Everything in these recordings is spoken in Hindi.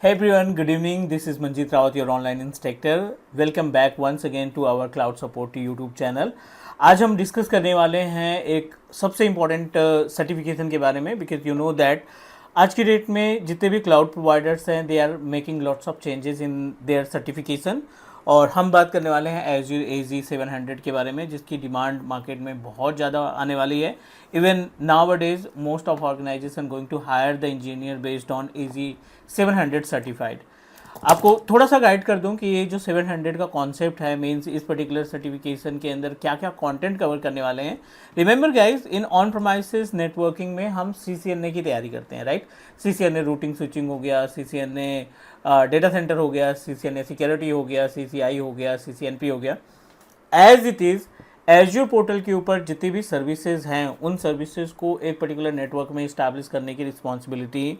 Hey everyone, good evening. This is Manjeet Rawat, your online instructor. Welcome back once again to our Cloud Support YouTube channel. आज हम डिस्कस करने वाले हैं एक सबसे इम्पॉर्टेंट सर्टिफिकेशन के बारे में बिकॉज यू नो दैट आज की डेट में जितने भी क्लाउड प्रोवाइडर्स हैं they are making lots of changes in their certification और हम बात करने वाले हैं एज्यूर AZ 700 के बारे में जिसकी डिमांड मार्केट में बहुत ज़्यादा आने वाली है. Even nowadays most of organisation going to hire the engineer based on AZ 700 certified. आपको थोड़ा सा गाइड कर दूं कि ये जो 700 का कॉन्सेप्ट है मींस इस पर्टिकुलर सर्टिफिकेशन के अंदर क्या क्या कंटेंट कवर करने वाले हैं. Remember guys, in on premises networking में हम CCNA की तैयारी करते हैं, राइट. CCNA रूटिंग स्विचिंग हो गया, CCNA डेटा सेंटर हो गया, CCNA सिक्योरिटी हो गया, CCI हो गया, CCNP हो गया. As it is Azure portal के ऊपर जितनी भी सर्विसेज हैं उन सर्विसेज को एक पर्टिकुलर नेटवर्क में इस्टेब्लिश करने की रिस्पॉन्सिबिलिटी,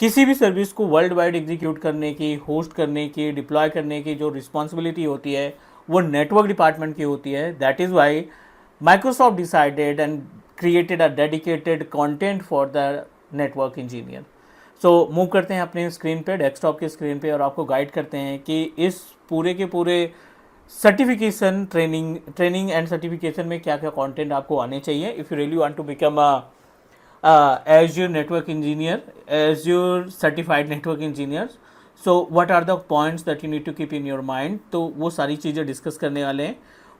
किसी भी सर्विस को वर्ल्ड वाइड एग्जीक्यूट करने की, होस्ट करने की, डिप्लॉय करने की जो रिस्पॉन्सिबिलिटी होती है वो नेटवर्क डिपार्टमेंट की होती है. That is why Microsoft decided and created a dedicated content for the network engineer. So move करते हैं अपने स्क्रीन पे, डेस्कटॉप के स्क्रीन पे, और आपको गाइड करते हैं कि इस पूरे के पूरे सर्टिफिकेशन ट्रेनिंग एंड सर्टिफिकेशन में क्या क्या कंटेंट आपको आने चाहिए if you really want to become Azure network engineer, Azure certified network engineer. So what are the points that you need to keep in your mind? तो वो सारी चीज़ें डिस्कस करने वाले हैं.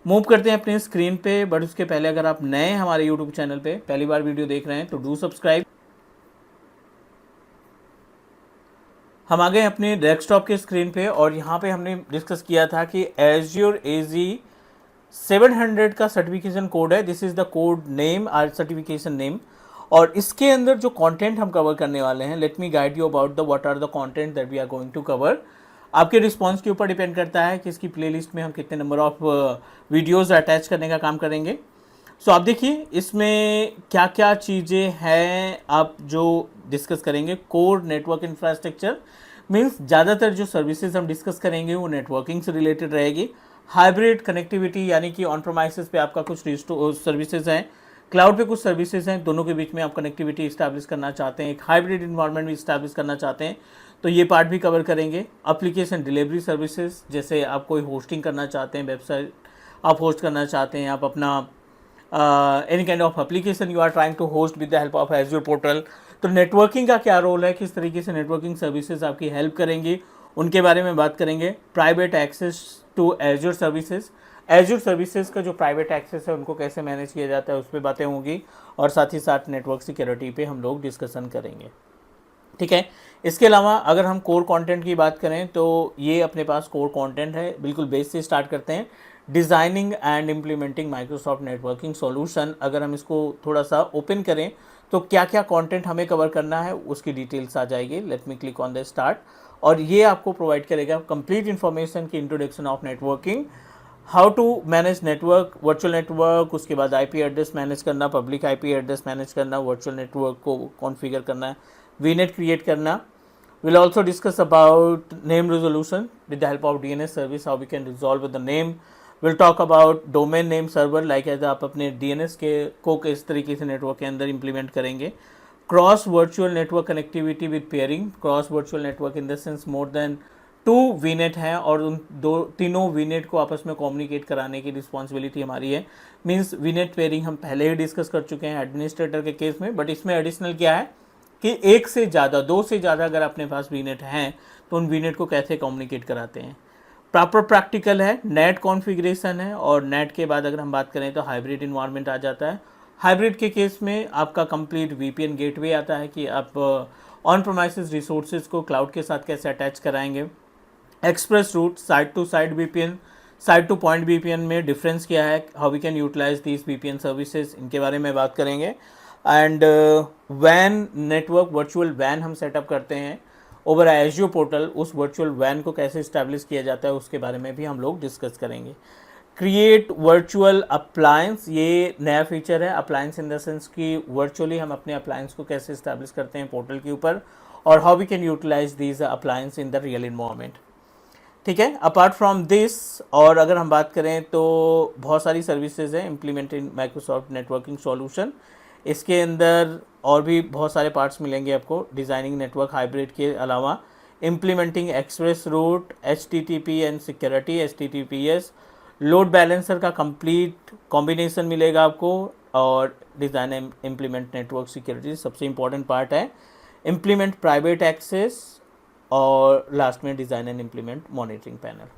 मूव करते हैं अपने स्क्रीन पे, बट उसके पहले अगर आप नए हमारे यूट्यूब चैनल पे पहली बार वीडियो देख रहे हैं तो डू सब्सक्राइब. हम आ गए अपने डेस्कटॉप के स्क्रीन पे और यहाँ पे हमने डिस्कस किया था कि Azure AZ 700 का सर्टिफिकेशन कोड है. This is the code name or certification name. और इसके अंदर जो कंटेंट हम कवर करने वाले हैं, let me guide you about the what are the content that we are going to cover. आपके रिस्पांस के ऊपर डिपेंड करता है कि इसकी प्लेलिस्ट में हम कितने नंबर ऑफ वीडियोस अटैच करने का काम करेंगे. सो आप देखिए इसमें क्या क्या चीज़ें हैं आप जो डिस्कस करेंगे. कोर नेटवर्क इंफ्रास्ट्रक्चर मीन्स ज़्यादातर जो सर्विसेज हम डिस्कस करेंगे वो नेटवर्किंग से रिलेटेड रहेगी. हाइब्रिड कनेक्टिविटी यानी कि ऑन प्रोमाइसेस पे आपका कुछ सर्विसेज हैं, क्लाउड पे कुछ सर्विसेज हैं, दोनों के बीच में आप कनेक्टिविटी इस्टेब्लिश करना चाहते हैं, एक हाइब्रिड इन्वायरमेंट भी इस्टेब्लिश करना चाहते हैं तो ये पार्ट भी कवर करेंगे. एप्लीकेशन डिलीवरी सर्विसेज, जैसे आप कोई होस्टिंग करना चाहते हैं, वेबसाइट आप होस्ट करना चाहते हैं, आप अपना any kind of application you are trying to host with the help of Azure portal, तो नेटवर्किंग का क्या रोल है, किस तरीके से नेटवर्किंग सर्विसेज आपकी हेल्प करेंगी, उनके बारे में बात करेंगे. Private access to Azure services, Azure services का जो प्राइवेट एक्सेस है उनको कैसे मैनेज किया जाता है उस पर बातें होंगी. और साथ ही साथ नेटवर्क सिक्योरिटी पे हम लोग डिस्कशन करेंगे, ठीक है. इसके अलावा अगर हम कोर कंटेंट की बात करें तो ये अपने पास कोर कंटेंट है. बिल्कुल बेस से स्टार्ट करते हैं. Designing and implementing Microsoft networking solution, अगर हम इसको थोड़ा सा ओपन करें तो क्या क्या कंटेंट हमें कवर करना है उसकी डिटेल्स आ जाएगी. Let me click on the start. और ये आपको प्रोवाइड करेगा कंप्लीट इन्फॉर्मेशन की introduction of networking, how to manage network, virtual network, उसके बाद IP एड्रेस मैनेज करना, पब्लिक IP एड्रेस मैनेज करना, वर्चुअल नेटवर्क को कॉन्फ़िगर करना, VNet क्रिएट करना. Will also discuss about name resolution with the help of DNS service, how we can resolve the name. Will talk about domain name server, like as आप अपने DNS के को किस तरीके से नेटवर्क के अंदर इंप्लीमेंट करेंगे. Cross virtual network connectivity with pairing, cross virtual network in the sense more than 2 VNet हैं और उन तीनों VNet को आपस में कम्युनिकेट कराने की रिस्पॉन्सिबिलिटी हमारी है. मींस VNet पेयरिंग हम पहले ही डिस्कस कर चुके हैं एडमिनिस्ट्रेटर के केस में, बट इसमें एडिशनल क्या है कि एक से ज़्यादा, 2 से ज़्यादा अगर अपने पास VNet हैं तो उन VNet को कैसे कम्युनिकेट कराते हैं. प्रॉपर प्रैक्टिकल है, नेट कॉन्फ़िगरेशन है, और नेट के बाद अगर हम बात करें तो हाइब्रिड इन्वायरमेंट आ जाता है. हाइब्रिड के केस में आपका कंप्लीट VPN गेटवे आता है कि आप ऑन प्रोमाइसेस रिसोर्सेज को क्लाउड के साथ कैसे अटैच कराएंगे. Express route, site to site VPN, site to point VPN में डिफरेंस क्या है, how we can utilise these VPN services, इनके बारे में बात करेंगे. एंड वैन नेटवर्क, वर्चुअल वैन हम सेटअप करते हैं ओवर एज्योर पोर्टल, उस वर्चुअल वैन को कैसे इस्टेब्लिश किया जाता है उसके बारे में भी हम लोग डिस्कस करेंगे. क्रिएट वर्चुअल अप्लायंस, ये नया फीचर है. अप्लायंस इन द सेंस कि वर्चुअली हम अपने अप्लायंस को कैसे इस्टेब्लिश करते हैं पोर्टल के ऊपर, और how we can utilise these appliance in the real environment, ठीक है. अपार्ट फ्रॉम दिस, और अगर हम बात करें तो बहुत सारी सर्विसेज हैं इम्प्लीमेंटेड माइक्रोसॉफ्ट नेटवर्किंग सॉल्यूशन. इसके अंदर और भी बहुत सारे पार्ट्स मिलेंगे आपको डिज़ाइनिंग नेटवर्क हाइब्रिड के अलावा. Implementing express route, HTTP and security, HTTPS, load balancer का कंप्लीट कॉम्बिनेशन मिलेगा आपको, और design and implement network security सबसे इंपॉर्टेंट पार्ट है, इम्प्लीमेंट प्राइवेट एक्सेस, और लास्ट में design and implement monitoring panel.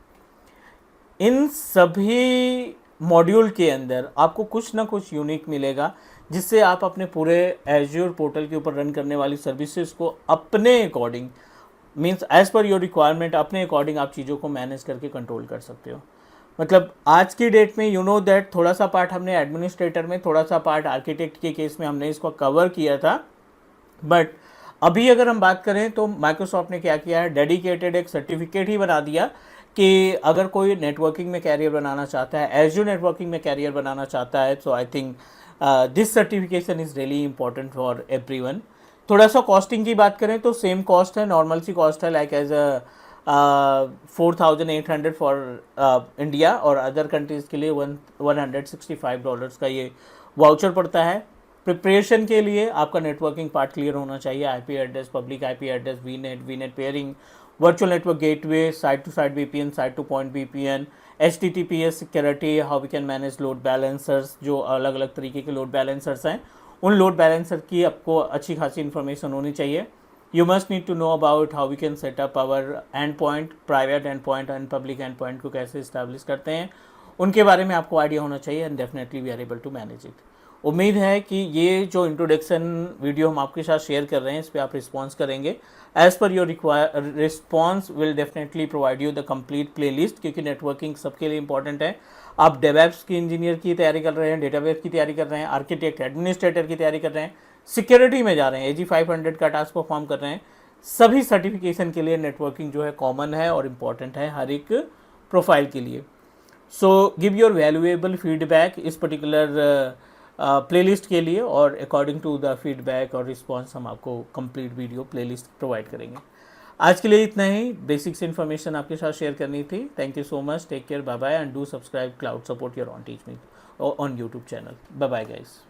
इन सभी मॉड्यूल के अंदर आपको कुछ ना कुछ यूनिक मिलेगा, जिससे आप अपने पूरे एज्योर पोर्टल के ऊपर रन करने वाली सर्विसेज को अपने according, means as per your requirement, अपने अकॉर्डिंग आप चीज़ों को मैनेज करके कंट्रोल कर सकते हो। मतलब आज की डेट में यू नो दैट थोड़ा सा पार्ट हमने एडमिनिस्ट्रेटर में, थोड़ा सा पार्ट आर्किटेक्ट के केस में हमने इसको कवर किया था, बट अभी अगर हम बात करें तो माइक्रोसॉफ्ट ने क्या किया है, डेडिकेटेड एक सर्टिफिकेट ही बना दिया कि अगर कोई नेटवर्किंग में कैरियर बनाना चाहता है, एज्योर नेटवर्किंग में कैरियर बनाना चाहता है, तो I think this certification is really important for everyone. थोड़ा सा कॉस्टिंग की बात करें तो सेम कॉस्ट है, नॉर्मल सी कॉस्ट है, लाइक एज 4,800 फॉर इंडिया, और अदर कंट्रीज़ के लिए $165 का ये वाउचर पड़ता है। प्रिपरेशन के लिए आपका नेटवर्किंग पार्ट क्लियर होना चाहिए, IP address, public IP address, VNet peering, virtual network gateway, site to site VPN, site to point VPN, HTTPS security, how we can manage load balancers, जो अलग अलग तरीके के लोड बैलेंसर्स हैं, उन लोड बैलेंसर की आपको अच्छी खासी इन्फॉर्मेशन होनी चाहिए। You must need to know about how we can set up our endpoint, private endpoint and public endpoint को कैसे establish करते हैं, उनके बारे में आपको आइडिया होना चाहिए, and definitely we are able to manage it। उम्मीद है कि ये जो इंट्रोडक्शन वीडियो हम आपके साथ शेयर कर रहे हैं, इस पर आप रिस्पॉन्स करेंगे। As per your response will definitely provide you the complete playlist, क्योंकि नेटवर्किंग सबके लिए इंपॉर्टेंट है। आप डेवएप्स की इंजीनियर की तैयारी कर रहे हैं, डेटाबेस की तैयारी कर रहे हैं, आर्किटेक्ट एडमिनिस्ट्रेटर की तैयारी कर रहे हैं, सिक्योरिटी में जा रहे हैं, AG 500 का टास्क परफॉर्म कर रहे हैं, सभी सर्टिफिकेशन के लिए नेटवर्किंग जो है कॉमन है और इम्पॉर्टेंट है हर एक प्रोफाइल के लिए। So give your valuable feedback इस पर्टिकुलर प्लेलिस्ट के लिए, और अकॉर्डिंग टू द फीडबैक और रिस्पॉन्स हम आपको कंप्लीट वीडियो प्लेलिस्ट प्रोवाइड करेंगे। आज के लिए इतना ही, बेसिक्स इन्फॉर्मेशन आपके साथ शेयर करनी थी। Thank you so much, take care, bye bye, and do subscribe cloud support your on teach me on YouTube channel. Bye bye guys.